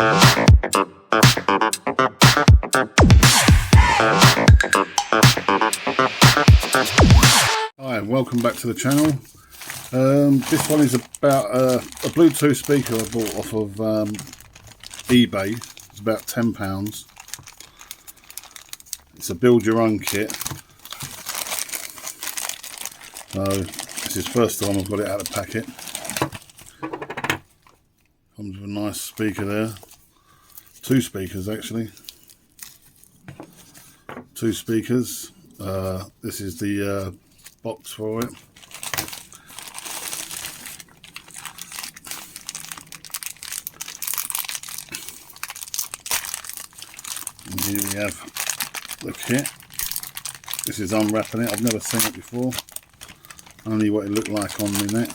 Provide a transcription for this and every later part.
Hi, welcome back to the channel. This one is about a Bluetooth speaker I bought off of eBay. It's about £10. It's a build your own kit. So this is the first time I've got it out of the packet. Comes with a nice speaker there. Two speakers actually. Two speakers. This is the box for it. And here we have the kit. This is unwrapping it. I've never seen it before. Only what it looked like on the net.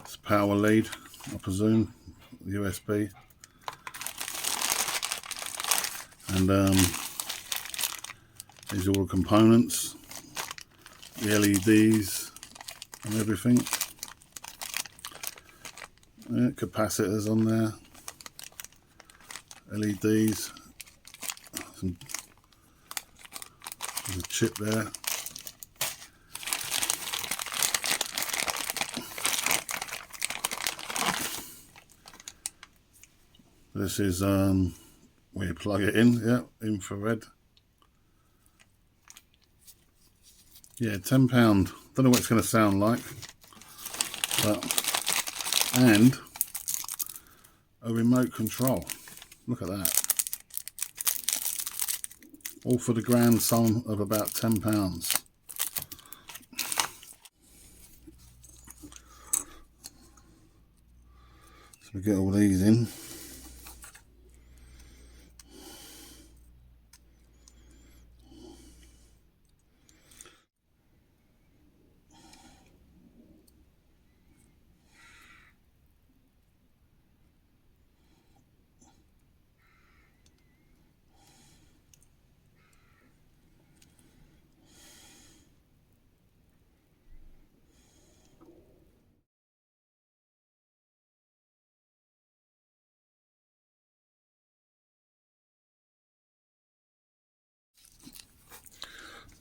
It's power lead, I presume, USB. And these are all the components, the LEDs and everything. Yeah, capacitors on there, LEDs, there's a chip there. This is where you plug it in, yeah, infrared. Yeah, £10. Don't know what it's going to sound like, but and a remote control. Look at that. All for the grand sum of about £10. So we get all these in.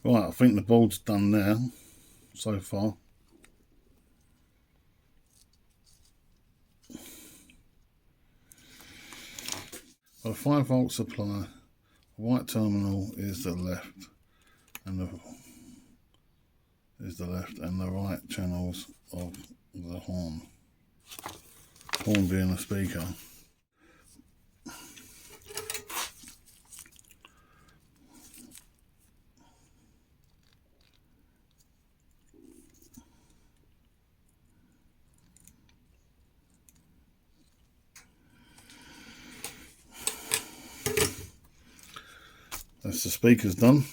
Right, I think the board's done now, so far. A 5-volt supply, white terminal is the left, and the right channels of the horn. Horn being a speaker. That's the speakers done.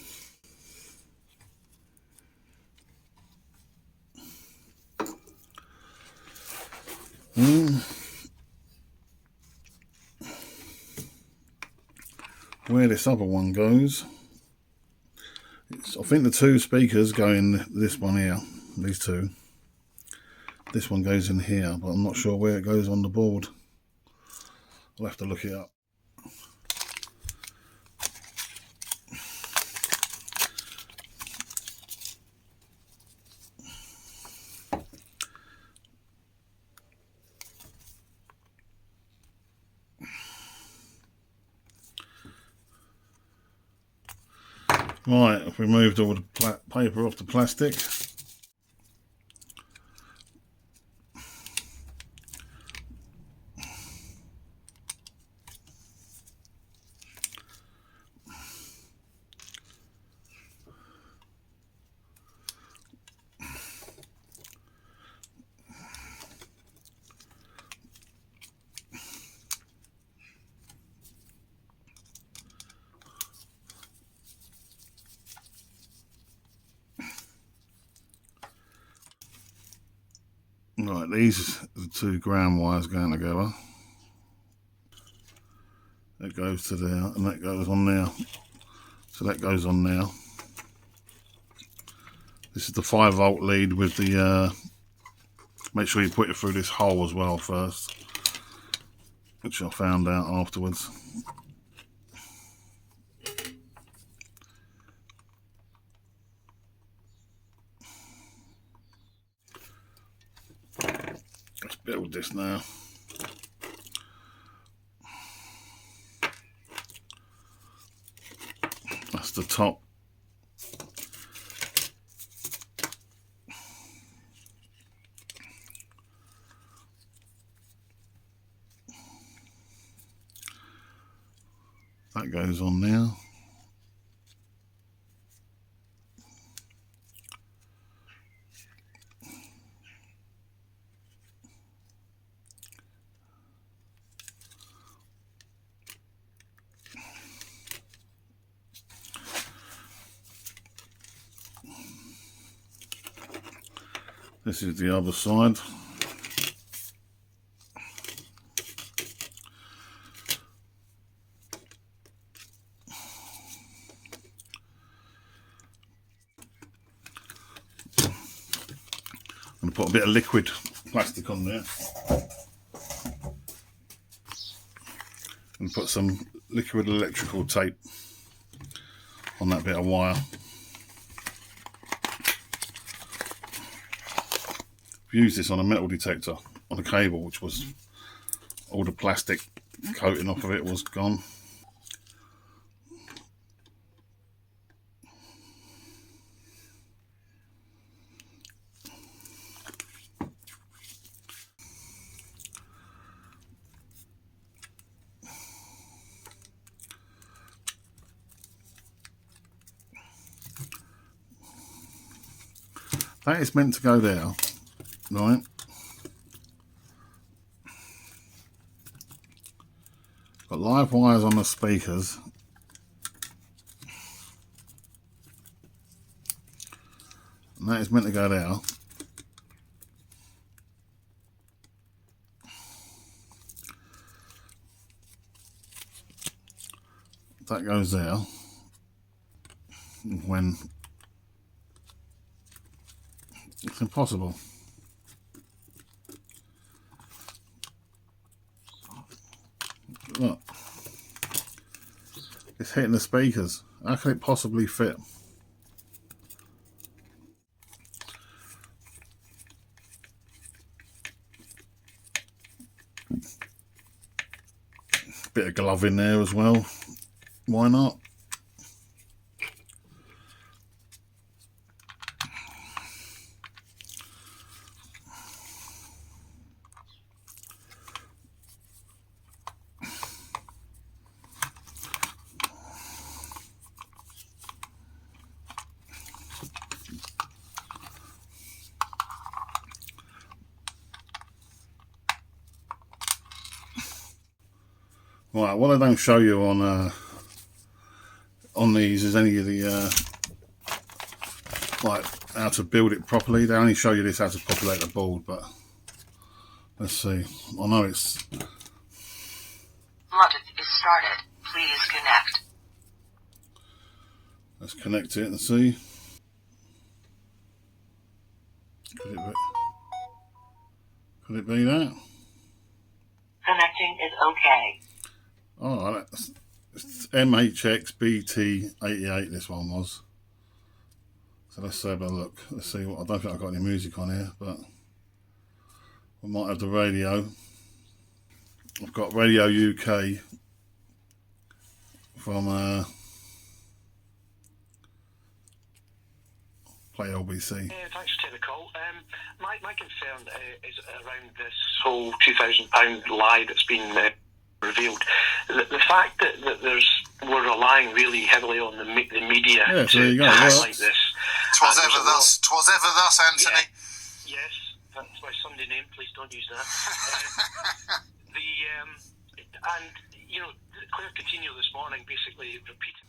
Where this other one goes, I think the two speakers go in this one here, these two. This one goes in here, but I'm not sure where it goes on the board. I'll have to look it up. Right, I've removed all the paper off the plastic. Right, these are the two ground wires going together. That goes to there, and that goes on there. So that goes on there. This is the 5-volt lead with the, make sure you put it through this hole as well first. which I found out afterwards. Let's build this now. That's the top. That goes on now. This is the other side. I'm going to put a bit of liquid plastic on there and put some liquid electrical tape on that bit of wire. I've used this on a metal detector on a cable, which was all the plastic coating off of it was gone. That is meant to go there, right? Got live wires on the speakers. And that is meant to go there. That goes there. When it's impossible. Look. It's hitting the speakers. How can it possibly fit? Bit of glove in there as well. Why not? Right, what I don't show you on these is any of the like how to build it properly. They only show you this how to populate the board, but let's see. I know it's Bluetooth is started. Please connect. Let's connect it and see. Could it be that? Connecting is okay. Oh, it's MHX-BT88 this one was. So let's have a look. Let's see what, I don't think I've got any music on here, but we might have the radio. I've got Radio UK from Play LBC. Thanks for taking the call. My concern is around this whole £2,000 lie that's been revealed. The fact that we're relying really heavily on the media to highlight this. Twas ever thus, Anthony. Yeah, yes, that's my Sunday name. Please don't use that. And you know, Claire Coutinho this morning basically repeated.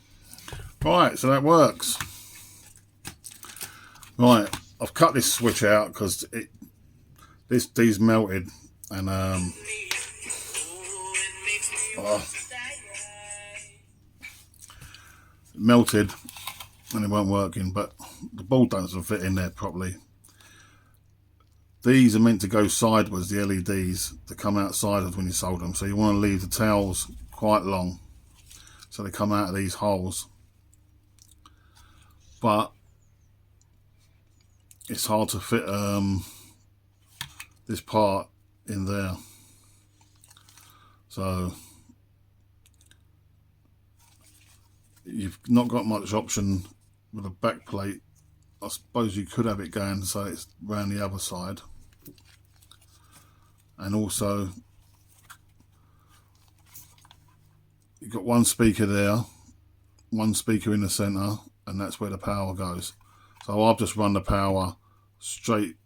Right, so that works. Right, I've cut this switch out because these melted and melted and it weren't working, but the board doesn't fit in there properly. these are meant to go sideways, the LEDs, to come out sideways when you solder them. So you want to leave the tails quite long, so they come out of these holes. But it's hard to fit this part in there. So you've not got much option with a back plate. I suppose you could have it going so it's round the other side. And also you've got one speaker there, one speaker in the centre, and that's where the power goes. So I've just run the power straight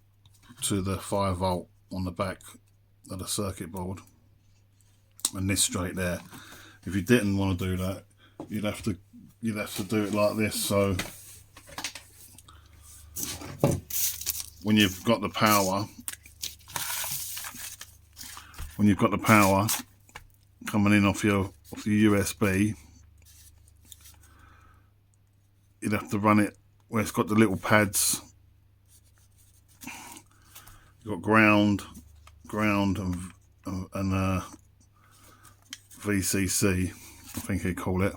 to the 5 volt on the back of the circuit board, and this straight there. If you didn't want to do that, you'd have to do it like this. So when you've got the power, coming in off your USB, you'd have to run it where it's got the little pads. You've got ground and VCC, I think they call it.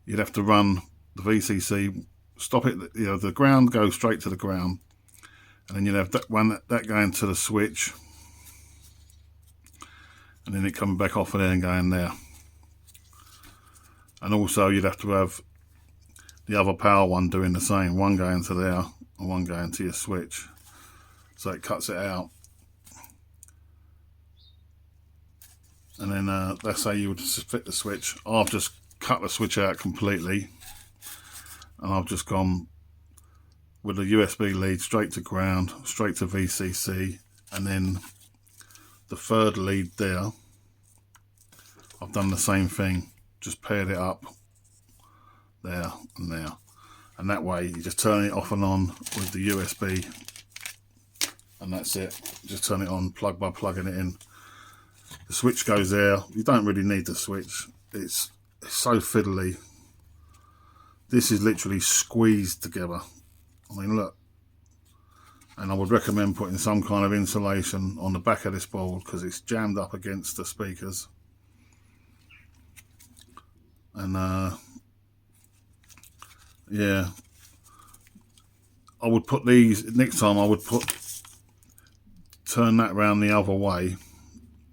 You'd have to run the VCC, stop it, you know, the ground goes straight to the ground, and then you'd have that going to the switch, and then it coming back off of there and going there. And also you'd have to have the other power one doing the same, one going to there and one going to your switch, so it cuts it out. And then that's how you would fit the switch. I've just cut the switch out completely, and I've just gone with a USB lead straight to ground, straight to VCC, and then the third lead there, I've done the same thing, just paired it up there and there, and that way you just turn it off and on with the USB, and that's it. Just turn it on plug by plugging it in. The switch goes there. You don't really need the switch. It's so fiddly. This is literally squeezed together. I mean, look. And I would recommend putting some kind of insulation on the back of this board, because it's jammed up against the speakers. And yeah, I would put these, next time I would turn that around the other way.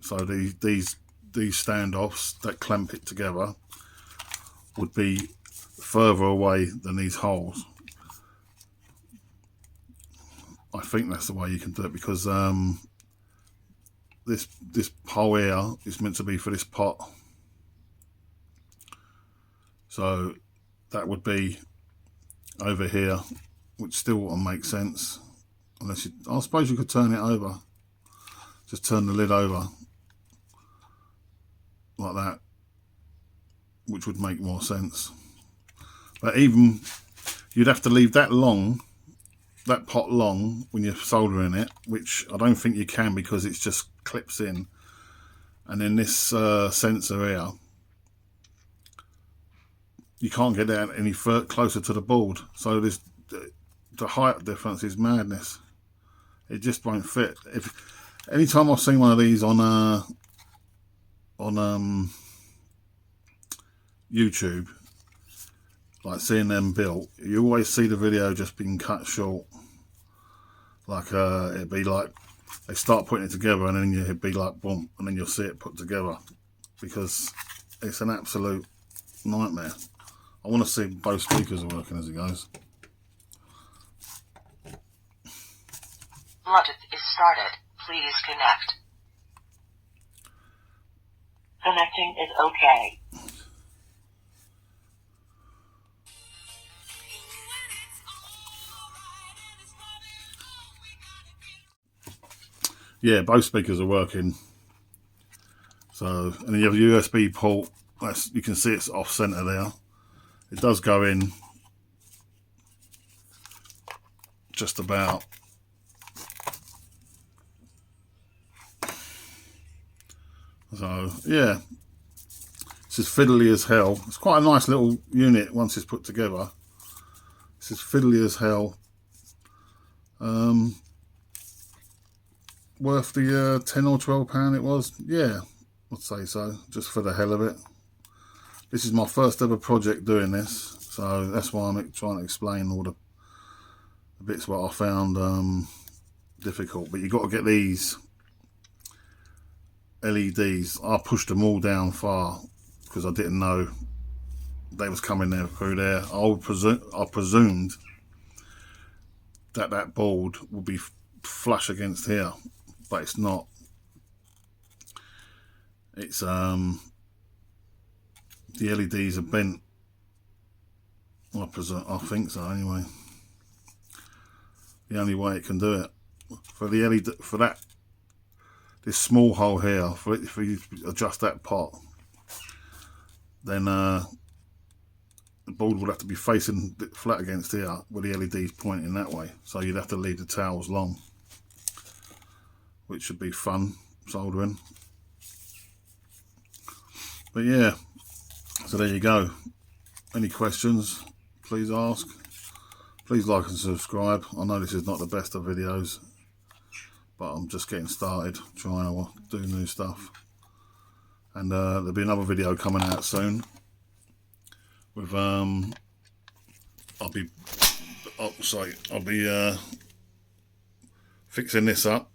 So these standoffs that clamp it together would be further away than these holes. I think that's the way you can do it, because this hole here is meant to be for this pot. So that would be over here, which still wouldn't make sense unless you, I suppose you could turn it over. Just turn the lid over like that, which would make more sense. But even you'd have to leave that pot long when you're soldering it, which I don't think you can, because it just clips in. And then this sensor here, you can't get that any closer to the board, so this the height difference is madness. It just won't fit. Anytime I've seen one of these on YouTube, like seeing them built, you always see the video just being cut short. Like it'd be like they start putting it together, and then it'd be like boom, and then you'll see it put together, because it's an absolute nightmare. I want to see both speakers are working as it goes. Bluetooth is started. Please connect. Connecting is okay. Yeah, both speakers are working. So, and then you have a USB port. That's, you can see it's off center there. It does go in just about. So yeah, it's as fiddly as hell. It's quite a nice little unit once it's put together. It's as fiddly as hell. worth the £10 or £12 it was? Yeah, I'd say so, just for the hell of it. This is my first ever project doing this, so that's why I'm trying to explain all the bits what I found difficult. But you got to get these LEDs. I pushed them all down far because I didn't know they was coming there through there. I presumed that board would be flush against here, but it's not. It's the LEDs are bent. I think so anyway. The only way it can do it for the LED, for that this small hole here, if you adjust that pot, then the board would have to be facing flat against here with the LEDs pointing that way. So you'd have to leave the towels long, which should be fun soldering. But yeah, so there you go. Any questions, please ask. Please like and subscribe. I know this is not the best of videos, but I'm just getting started trying to do new stuff. And there'll be another video coming out soon with I'll be fixing this up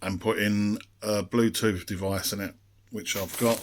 and putting a Bluetooth device in it, which I've got.